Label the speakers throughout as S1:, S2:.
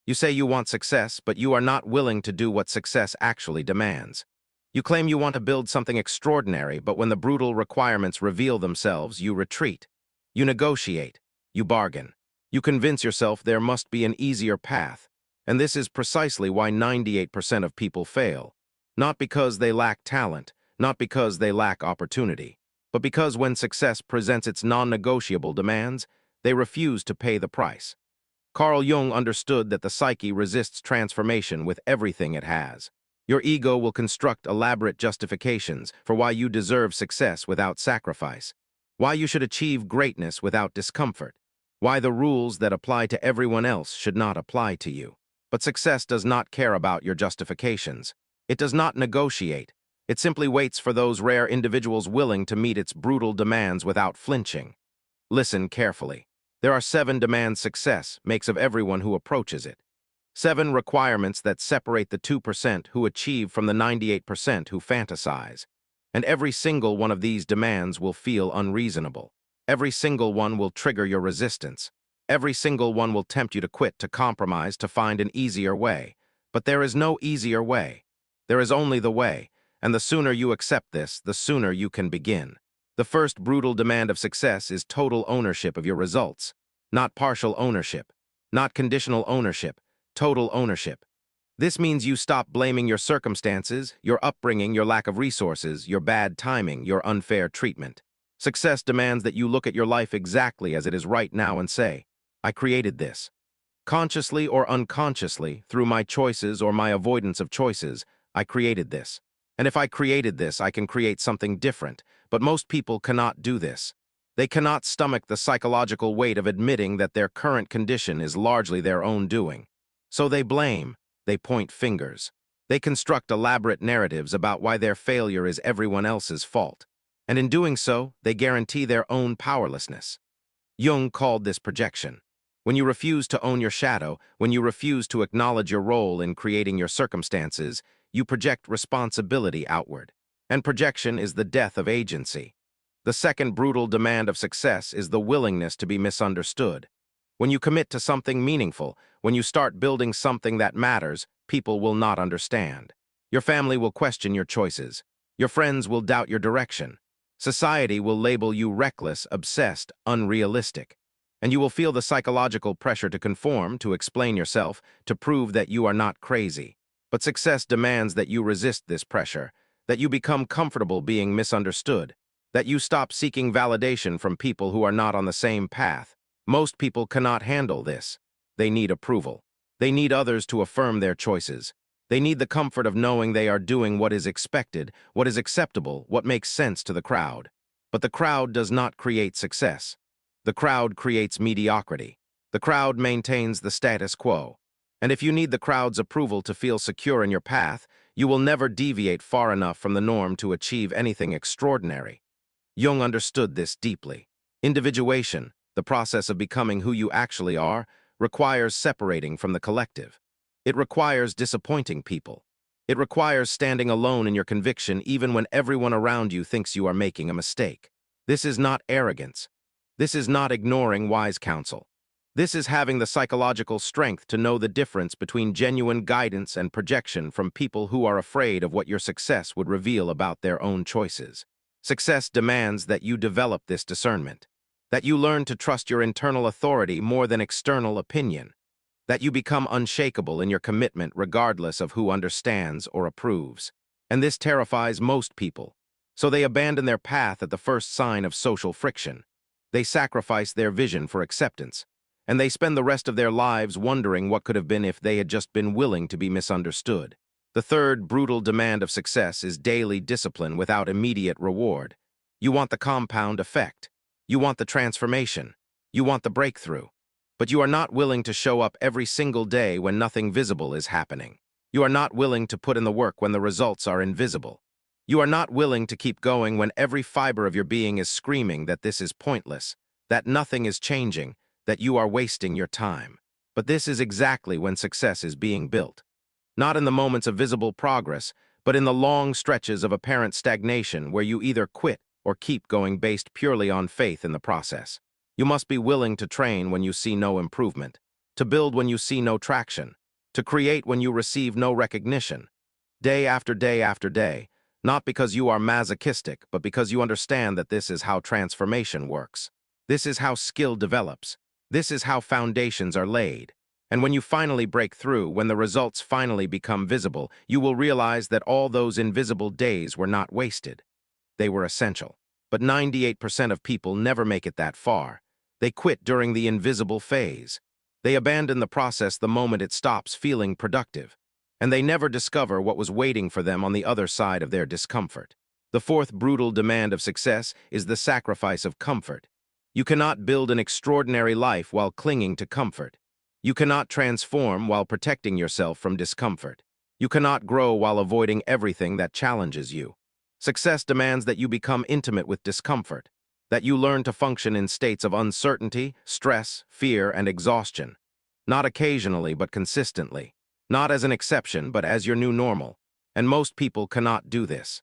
S1: You say you want success, but you are not willing to do what success actually demands. You claim you want to build something extraordinary, but when the brutal requirements reveal themselves, you retreat. You negotiate. You bargain. You convince yourself there must be an easier path. And this is precisely why 98% of people fail. Not because they lack talent, not because they lack opportunity, but because when success presents its non-negotiable demands, they refuse to pay the price. Carl Jung understood that the psyche resists transformation with everything it has. Your ego will construct elaborate justifications for why you deserve success without sacrifice, why you should achieve greatness without discomfort, why the rules that apply to everyone else should not apply to you. But success does not care about your justifications. It does not negotiate. It simply waits for those rare individuals willing to meet its brutal demands without flinching. Listen carefully. There are 7 demands success makes of everyone who approaches it. 7 requirements that separate the 2% who achieve from the 98% who fantasize. And every single one of these demands will feel unreasonable. Every single one will trigger your resistance. Every single one will tempt you to quit, to compromise, to find an easier way. But there is no easier way. There is only the way, and the sooner you accept this, the sooner you can begin. The first brutal demand of success is total ownership of your results. Not partial ownership, not conditional ownership, total ownership. This means you stop blaming your circumstances, your upbringing, your lack of resources, your bad timing, your unfair treatment. Success demands that you look at your life exactly as it is right now and say, I created this. Consciously or unconsciously, through my choices or my avoidance of choices, I created this. And if I created this, I can create something different. But most people cannot do this. They cannot stomach the psychological weight of admitting that their current condition is largely their own doing. So they blame, they point fingers. They construct elaborate narratives about why their failure is everyone else's fault. And in doing so, they guarantee their own powerlessness. Jung called this projection. When you refuse to own your shadow, when you refuse to acknowledge your role in creating your circumstances, you project responsibility outward. And projection is the death of agency. The second brutal demand of success is the willingness to be misunderstood. When you commit to something meaningful, when you start building something that matters, people will not understand. Your family will question your choices. Your friends will doubt your direction. Society will label you reckless, obsessed, unrealistic. And you will feel the psychological pressure to conform, to explain yourself, to prove that you are not crazy. But success demands that you resist this pressure, that you become comfortable being misunderstood, that you stop seeking validation from people who are not on the same path. Most people cannot handle this. They need approval. They need others to affirm their choices. They need the comfort of knowing they are doing what is expected, what is acceptable, what makes sense to the crowd. But the crowd does not create success. The crowd creates mediocrity. The crowd maintains the status quo. And if you need the crowd's approval to feel secure in your path, you will never deviate far enough from the norm to achieve anything extraordinary. Jung understood this deeply. Individuation, the process of becoming who you actually are, requires separating from the collective. It requires disappointing people. It requires standing alone in your conviction even when everyone around you thinks you are making a mistake. This is not arrogance. This is not ignoring wise counsel. This is having the psychological strength to know the difference between genuine guidance and projection from people who are afraid of what your success would reveal about their own choices. Success demands that you develop this discernment, that you learn to trust your internal authority more than external opinion, that you become unshakable in your commitment regardless of who understands or approves. And this terrifies most people, so they abandon their path at the first sign of social friction. They sacrifice their vision for acceptance, and they spend the rest of their lives wondering what could have been if they had just been willing to be misunderstood. The third brutal demand of success is daily discipline without immediate reward. You want the compound effect. You want the transformation. You want the breakthrough. But you are not willing to show up every single day when nothing visible is happening. You are not willing to put in the work when the results are invisible. You are not willing to keep going when every fiber of your being is screaming that this is pointless, that nothing is changing, that you are wasting your time. But this is exactly when success is being built. Not in the moments of visible progress, but in the long stretches of apparent stagnation where you either quit or keep going based purely on faith in the process. You must be willing to train when you see no improvement, to build when you see no traction, to create when you receive no recognition, day after day after day, not because you are masochistic, but because you understand that this is how transformation works. This is how skill develops. This is how foundations are laid. And when you finally break through, when the results finally become visible, you will realize that all those invisible days were not wasted. They were essential. But 98% of people never make it that far. They quit during the invisible phase. They abandon the process the moment it stops feeling productive. And they never discover what was waiting for them on the other side of their discomfort. The fourth brutal demand of success is the sacrifice of comfort. You cannot build an extraordinary life while clinging to comfort. You cannot transform while protecting yourself from discomfort. You cannot grow while avoiding everything that challenges you. Success demands that you become intimate with discomfort, that you learn to function in states of uncertainty, stress, fear, and exhaustion. Not occasionally, but consistently. Not as an exception, but as your new normal. And most people cannot do this.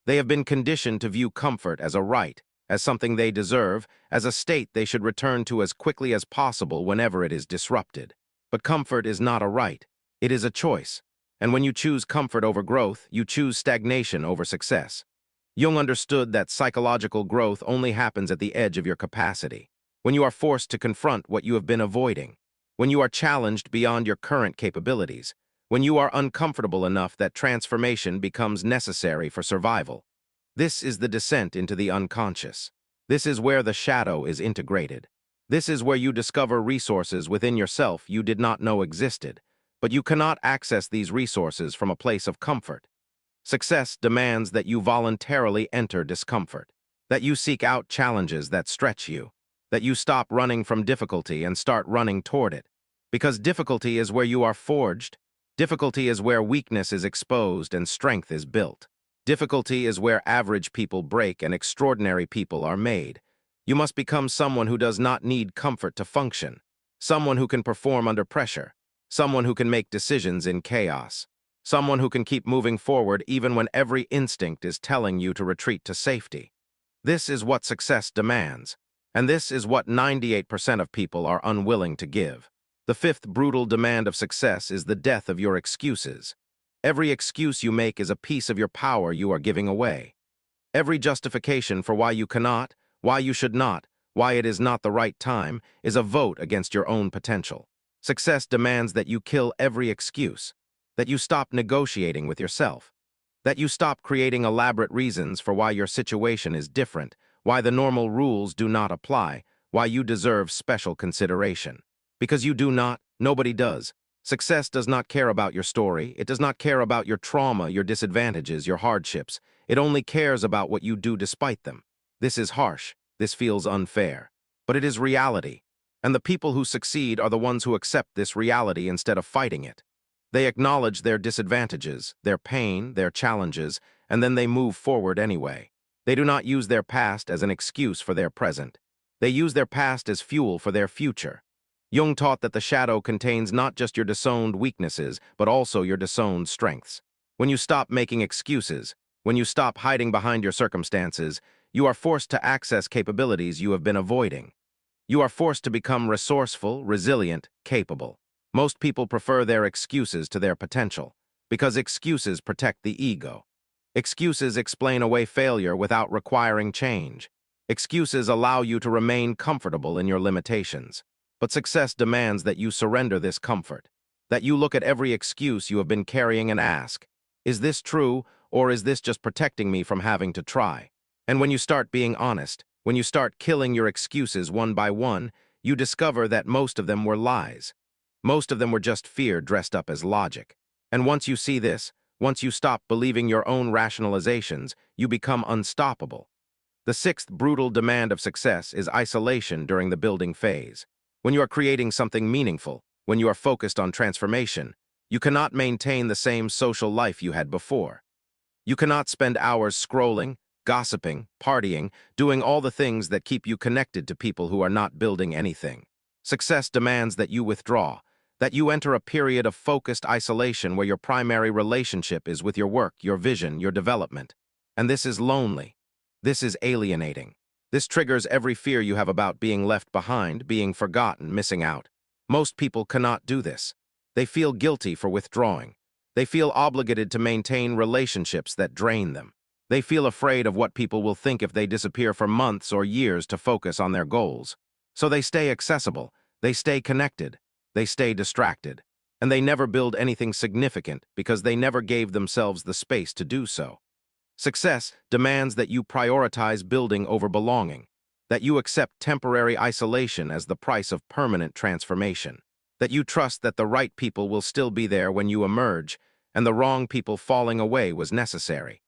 S1: They have been conditioned to view comfort as a right, as something they deserve, as a state they should return to as quickly as possible whenever it is disrupted. But comfort is not a right. It is a choice. And when you choose comfort over growth, you choose stagnation over success. Jung understood that psychological growth only happens at the edge of your capacity, when you are forced to confront what you have been avoiding, when you are challenged beyond your current capabilities, when you are uncomfortable enough that transformation becomes necessary for survival. This is the descent into the unconscious. This is where the shadow is integrated. This is where you discover resources within yourself you did not know existed, but you cannot access these resources from a place of comfort. Success demands that you voluntarily enter discomfort, that you seek out challenges that stretch you, that you stop running from difficulty and start running toward it. Because difficulty is where you are forged. Difficulty is where weakness is exposed and strength is built. Difficulty is where average people break and extraordinary people are made. You must become someone who does not need comfort to function, someone who can perform under pressure, someone who can make decisions in chaos, someone who can keep moving forward even when every instinct is telling you to retreat to safety. This is what success demands, and this is what 98% of people are unwilling to give. The fifth brutal demand of success is the death of your excuses. Every excuse you make is a piece of your power you are giving away. Every justification for why you cannot, why you should not, why it is not the right time, is a vote against your own potential. Success demands that you kill every excuse, that you stop negotiating with yourself, that you stop creating elaborate reasons for why your situation is different, why the normal rules do not apply, why you deserve special consideration. Because you do not, nobody does. Success does not care about your story. It does not care about your trauma, your disadvantages, your hardships. It only cares about what you do despite them. This is harsh. This feels unfair. But it is reality. And the people who succeed are the ones who accept this reality instead of fighting it. They acknowledge their disadvantages, their pain, their challenges, and then they move forward anyway. They do not use their past as an excuse for their present. They use their past as fuel for their future. Jung taught that the shadow contains not just your disowned weaknesses, but also your disowned strengths. When you stop making excuses, when you stop hiding behind your circumstances, you are forced to access capabilities you have been avoiding. You are forced to become resourceful, resilient, capable. Most people prefer their excuses to their potential, because excuses protect the ego. Excuses explain away failure without requiring change. Excuses allow you to remain comfortable in your limitations. But success demands that you surrender this comfort, that you look at every excuse you have been carrying and ask, is this true, or is this just protecting me from having to try? And when you start being honest, when you start killing your excuses one by one, you discover that most of them were lies. Most of them were just fear dressed up as logic. And once you see this, once you stop believing your own rationalizations, you become unstoppable. The sixth brutal demand of success is isolation during the building phase. When you are creating something meaningful, when you are focused on transformation, you cannot maintain the same social life you had before. You cannot spend hours scrolling, gossiping, partying, doing all the things that keep you connected to people who are not building anything. Success demands that you withdraw, that you enter a period of focused isolation where your primary relationship is with your work, your vision, your development. And this is lonely. This is alienating. This triggers every fear you have about being left behind, being forgotten, missing out. Most people cannot do this. They feel guilty for withdrawing. They feel obligated to maintain relationships that drain them. They feel afraid of what people will think if they disappear for months or years to focus on their goals. So they stay accessible, they stay connected, they stay distracted, and they never build anything significant because they never gave themselves the space to do so. Success demands that you prioritize building over belonging, that you accept temporary isolation as the price of permanent transformation, that you trust that the right people will still be there when you emerge, and the wrong people falling away was necessary.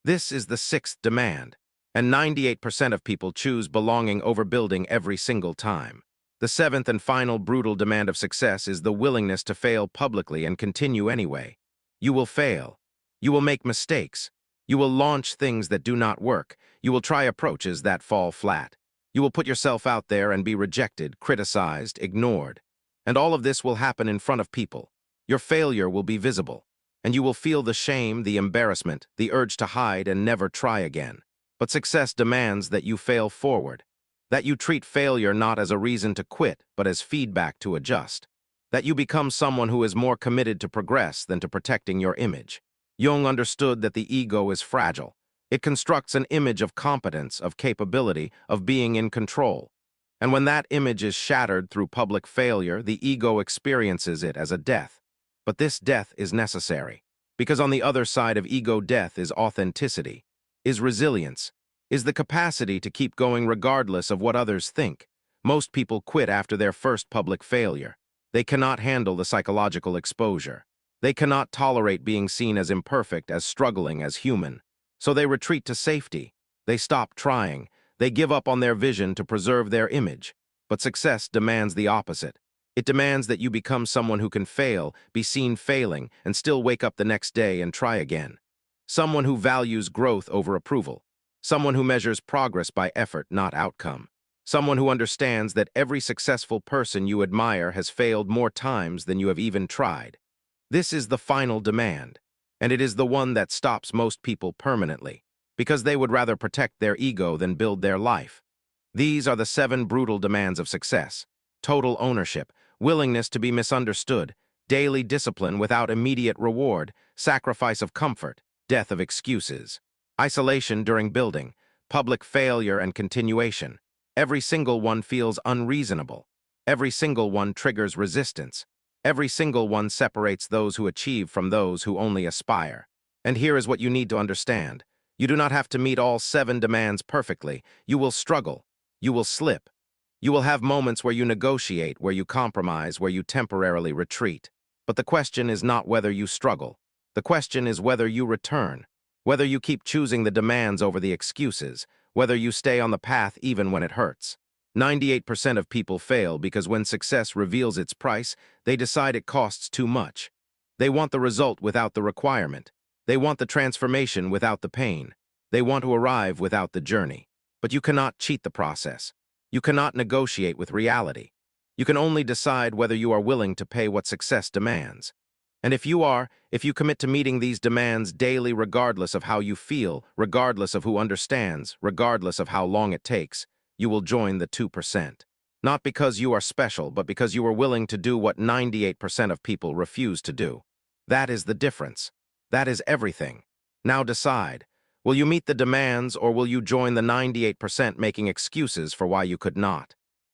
S1: This is the sixth demand, and 98% of people choose belonging over building every single time. The seventh and final brutal demand of success is the willingness to fail publicly and continue anyway. You will fail. You will make mistakes. You will launch things that do not work. You will try approaches that fall flat. You will put yourself out there and be rejected, criticized, ignored. And all of this will happen in front of people. Your failure will be visible, and you will feel the shame, the embarrassment, the urge to hide and never try again. But success demands that you fail forward, that you treat failure not as a reason to quit, but as feedback to adjust, that you become someone who is more committed to progress than to protecting your image. Jung understood that the ego is fragile. It constructs an image of competence, of capability, of being in control. And when that image is shattered through public failure, the ego experiences it as a death. But this death is necessary, because on the other side of ego death is authenticity, is resilience, is the capacity to keep going regardless of what others think. Most people quit after their first public failure. They cannot handle the psychological exposure. They cannot tolerate being seen as imperfect, as struggling, as human. So they retreat to safety. They stop trying. They give up on their vision to preserve their image. But success demands the opposite. It demands that you become someone who can fail, be seen failing, and still wake up the next day and try again. Someone who values growth over approval. Someone who measures progress by effort, not outcome. Someone who understands that every successful person you admire has failed more times than you have even tried. This is the final demand, and it is the one that stops most people permanently, because they would rather protect their ego than build their life. These are the 7 brutal demands of success: total ownership, willingness to be misunderstood, daily discipline without immediate reward, sacrifice of comfort, death of excuses, isolation during building, public failure and continuation. Every single one feels unreasonable. Every single one triggers resistance. Every single one separates those who achieve from those who only aspire. And here is what you need to understand. You do not have to meet all 7 demands perfectly. You will struggle. You will slip. You will have moments where you negotiate, where you compromise, where you temporarily retreat. But the question is not whether you struggle. The question is whether you return, whether you keep choosing the demands over the excuses, whether you stay on the path even when it hurts. 98% of people fail because when success reveals its price, they decide it costs too much. They want the result without the requirement. They want the transformation without the pain. They want to arrive without the journey. But you cannot cheat the process. You cannot negotiate with reality. You can only decide whether you are willing to pay what success demands. And if you commit to meeting these demands daily regardless of how you feel, regardless of who understands, regardless of how long it takes, you will join the 2%. Not because you are special, but because you are willing to do what 98% of people refuse to do. That is the difference. That is everything. Now decide. Will you meet the demands, or will you join the 98% making excuses for why you could not?